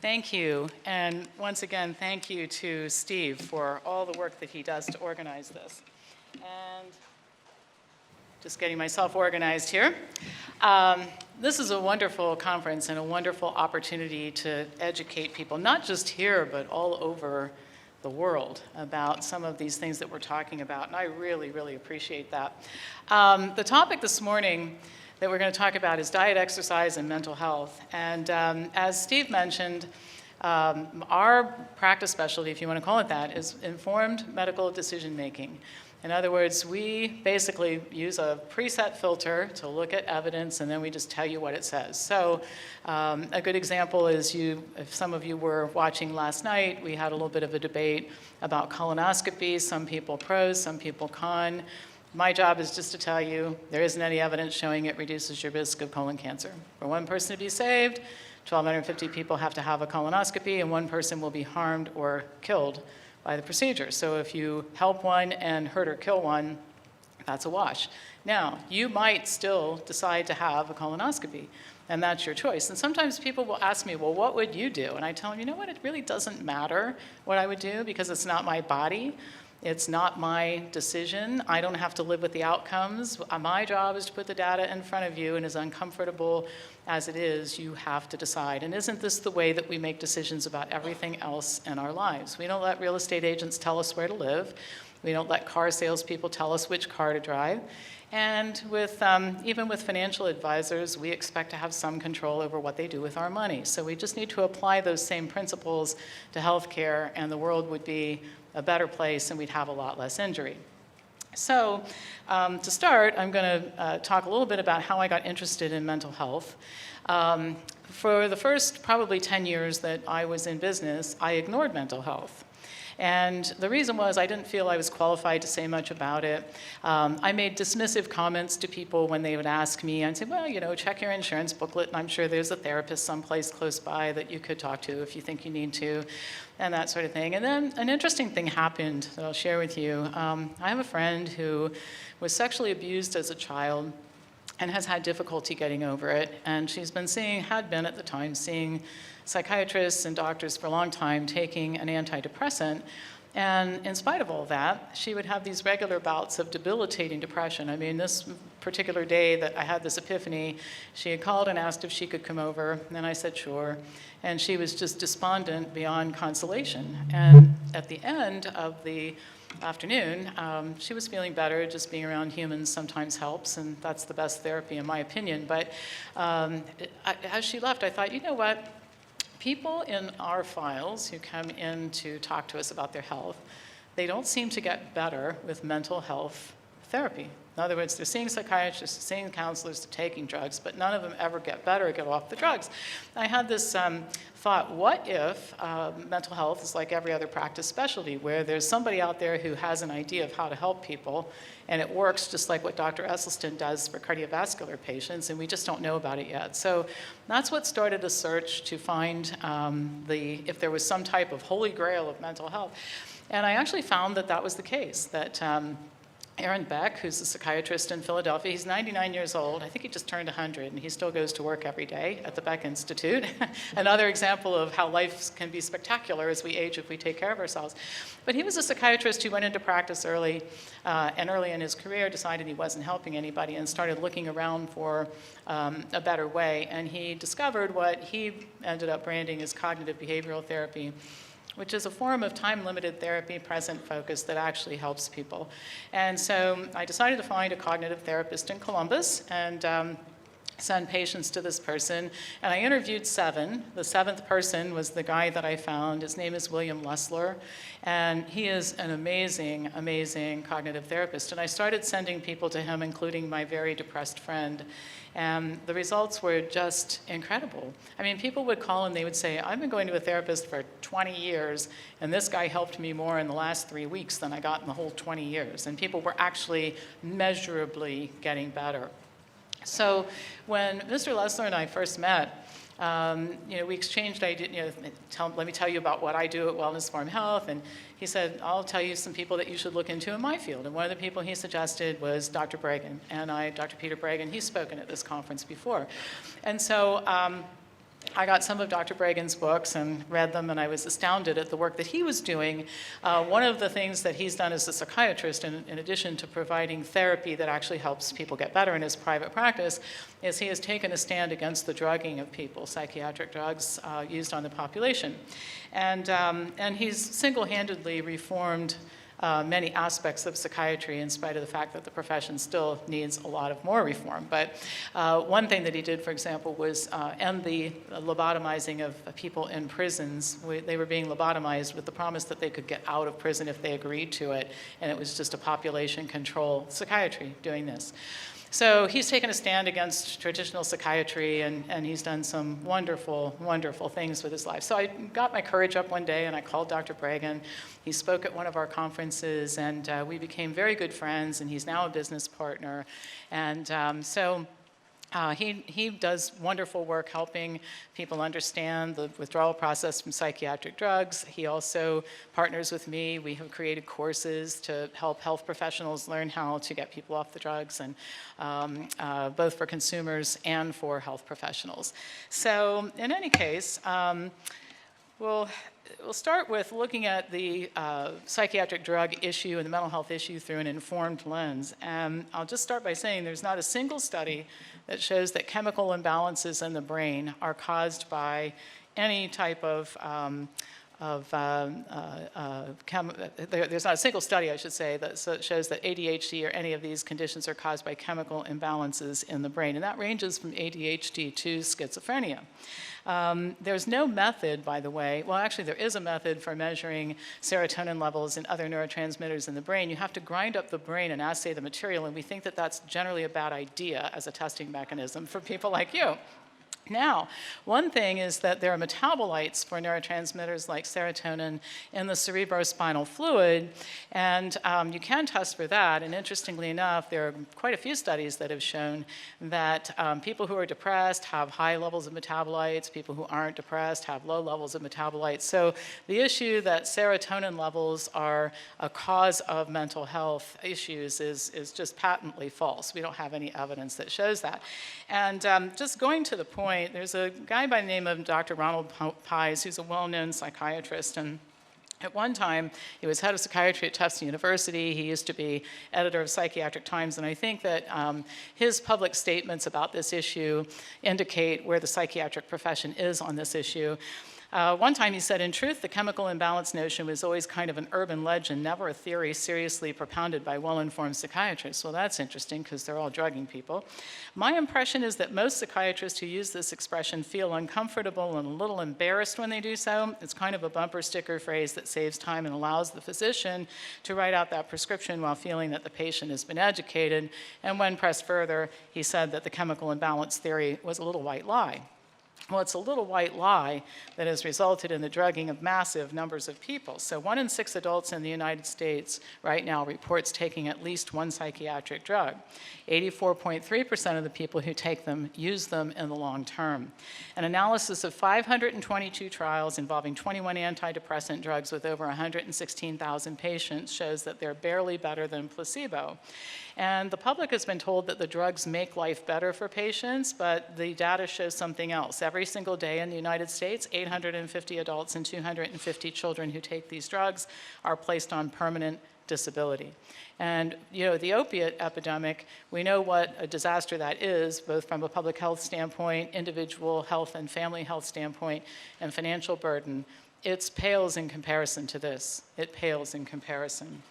Thank you. And once again, thank you to Steve for all the work that he does to organize this. And just getting myself organized here. This is a wonderful conference and a wonderful opportunity to educate people, not just here, but all over the world about some of these things that we're talking about. And I really, really appreciate that. The topic this morning that we're going to talk about is diet, exercise, and mental health. And as Steve mentioned, our practice specialty, if you want to call it that, is informed medical decision making. In other words, we basically use a preset filter to look at evidence, and then we just tell you what it says. So a good example is if some of you were watching last night, we had a little bit of a debate about colonoscopy, some people pros, some people con. My job is just to tell you there isn't any evidence showing it reduces your risk of colon cancer. For one person to be saved, 1,250 people have to have a colonoscopy, and one person will be harmed or killed by the procedure. So if you help one and hurt or kill one, that's a wash. Now, you might still decide to have a colonoscopy, and that's your choice. And sometimes people will ask me, well, what would you do? And I tell them, you know what, it really doesn't matter what I would do because it's not my body. It's not my decision. I don't have to live with the outcomes. My job is to put the data in front of you, and as uncomfortable as it is, you have to decide. And isn't this the way that we make decisions about everything else in our lives? We don't let real estate agents tell us where to live. We don't let car salespeople tell us which car to drive. And even with financial advisors, we expect to have some control over what they do with our money. So we just need to apply those same principles to healthcare, and the world would be a better place, and we'd have a lot less injury. So to start, I'm going to talk a little bit about how I got interested in mental health. For the first probably 10 years that I was in business, I ignored mental health. And the reason was I didn't feel I was qualified to say much about it. I made dismissive comments to people when they would ask me. I'd say, well, you know, check your insurance booklet, and I'm sure there's a therapist someplace close by that you could talk to if you think you need to, and that sort of thing. And then an interesting thing happened that I'll share with you. I have a friend who was sexually abused as a child and has had difficulty getting over it. And she's been had been at the time, seeing psychiatrists and doctors for a long time, taking an antidepressant. And in spite of all that, she would have these regular bouts of debilitating depression. I mean, this particular day that I had this epiphany, she had called and asked if she could come over, and I said sure. And she was just despondent beyond consolation. And at the end of the afternoon, she was feeling better. Just being around humans sometimes helps, and that's the best therapy in my opinion. But as she left, I thought, you know what? People in our files who come in to talk to us about their health, they don't seem to get better with mental health therapy. In other words, they're seeing psychiatrists, seeing counselors, they're taking drugs, but none of them ever get better or get off the drugs. I had this thought, what if mental health is like every other practice specialty, where there's somebody out there who has an idea of how to help people, and it works just like what Dr. Esselstyn does for cardiovascular patients, and we just don't know about it yet. So that's what started a search to find if there was some type of holy grail of mental health. And I actually found that that was the case, that Aaron Beck, who's a psychiatrist in Philadelphia, he's 99 years old. I think he just turned 100, and he still goes to work every day at the Beck Institute. Another example of how life can be spectacular as we age if we take care of ourselves. But he was a psychiatrist who went into practice early, and early in his career decided he wasn't helping anybody and started looking around for a better way. And he discovered what he ended up branding as cognitive behavioral therapy, which is a form of time-limited therapy, present focus, that actually helps people. And so I decided to find a cognitive therapist in Columbus and send patients to this person. And I interviewed 7. The 7th person was the guy that I found. His name is William Lessler. And he is an amazing, amazing cognitive therapist. And I started sending people to him, including my very depressed friend. And the results were just incredible. I mean, people would call and they would say, I've been going to a therapist for 20 years, and this guy helped me more in the last 3 weeks than I got in the whole 20 years. And people were actually measurably getting better. So when Mr. Lessler and I first met, we exchanged ideas, let me tell you about what I do at Wellness Farm Health. And he said, I'll tell you some people that you should look into in my field. And one of the people he suggested was Dr. Bregan. And Dr. Peter Bregan, he's spoken at this conference before. And so I got some of Dr. Bregan's books and read them, and I was astounded at the work that he was doing. One of the things that he's done as a psychiatrist, in addition to providing therapy that actually helps people get better in his private practice, is he has taken a stand against the drugging of people, psychiatric drugs used on the population. And he's single-handedly reformed many aspects of psychiatry in spite of the fact that the profession still needs a lot of more reform. But one thing that he did, for example, was end the lobotomizing of people in prisons. They were being lobotomized with the promise that they could get out of prison if they agreed to it, and it was just a population control psychiatry doing this. So he's taken a stand against traditional psychiatry, and he's done some wonderful, wonderful things with his life. So I got my courage up one day, and I called Dr. Bregan. He spoke at one of our conferences, and we became very good friends, and he's now a business partner. And he does wonderful work helping people understand the withdrawal process from psychiatric drugs. He also partners with me. We have created courses to help health professionals learn how to get people off the drugs, and both for consumers and for health professionals. So in any case, we'll start with looking at the psychiatric drug issue and the mental health issue through an informed lens. And I'll just start by saying there's not a single study that shows that chemical imbalances in the brain are caused by any type of there's not a single study, I should say, that shows that ADHD or any of these conditions are caused by chemical imbalances in the brain. And that ranges from ADHD to schizophrenia. There's no method, by the way. Well, actually, there is a method for measuring serotonin levels and other neurotransmitters in the brain. You have to grind up the brain and assay the material, and we think that that's generally a bad idea as a testing mechanism for people like you. Now, one thing is that there are metabolites for neurotransmitters like serotonin in the cerebrospinal fluid, and you can test for that. And interestingly enough, there are quite a few studies that have shown that people who are depressed have high levels of metabolites, people who aren't depressed have low levels of metabolites. So the issue that serotonin levels are a cause of mental health issues is just patently false. We don't have any evidence that shows that. And just going to the point, there's a guy by the name of Dr. Ronald Pies, who's a well-known psychiatrist, and at one time, he was head of psychiatry at Tufts University. He used to be editor of Psychiatric Times, and I think that his public statements about this issue indicate where the psychiatric profession is on this issue. One time he said, "In truth, the chemical imbalance notion was always kind of an urban legend, never a theory seriously propounded by well-informed psychiatrists." Well, that's interesting because they're all drugging people. "My impression is that most psychiatrists who use this expression feel uncomfortable and a little embarrassed when they do so. It's kind of a bumper sticker phrase that saves time and allows the physician to write out that prescription while feeling that the patient has been educated." And when pressed further, he said that the chemical imbalance theory was a little white lie. Well, it's a little white lie that has resulted in the drugging of massive numbers of people. So 1 in 6 adults in the United States right now reports taking at least one psychiatric drug. 84.3% of the people who take them use them in the long term. An analysis of 522 trials involving 21 antidepressant drugs with over 116,000 patients shows that they're barely better than placebo. And the public has been told that the drugs make life better for patients, but the data shows something else. Every single day in the United States, 850 adults and 250 children who take these drugs are placed on permanent disability. And the opiate epidemic, we know what a disaster that is, both from a public health standpoint, individual health and family health standpoint, and financial burden. It pales in comparison to this. It pales in comparison.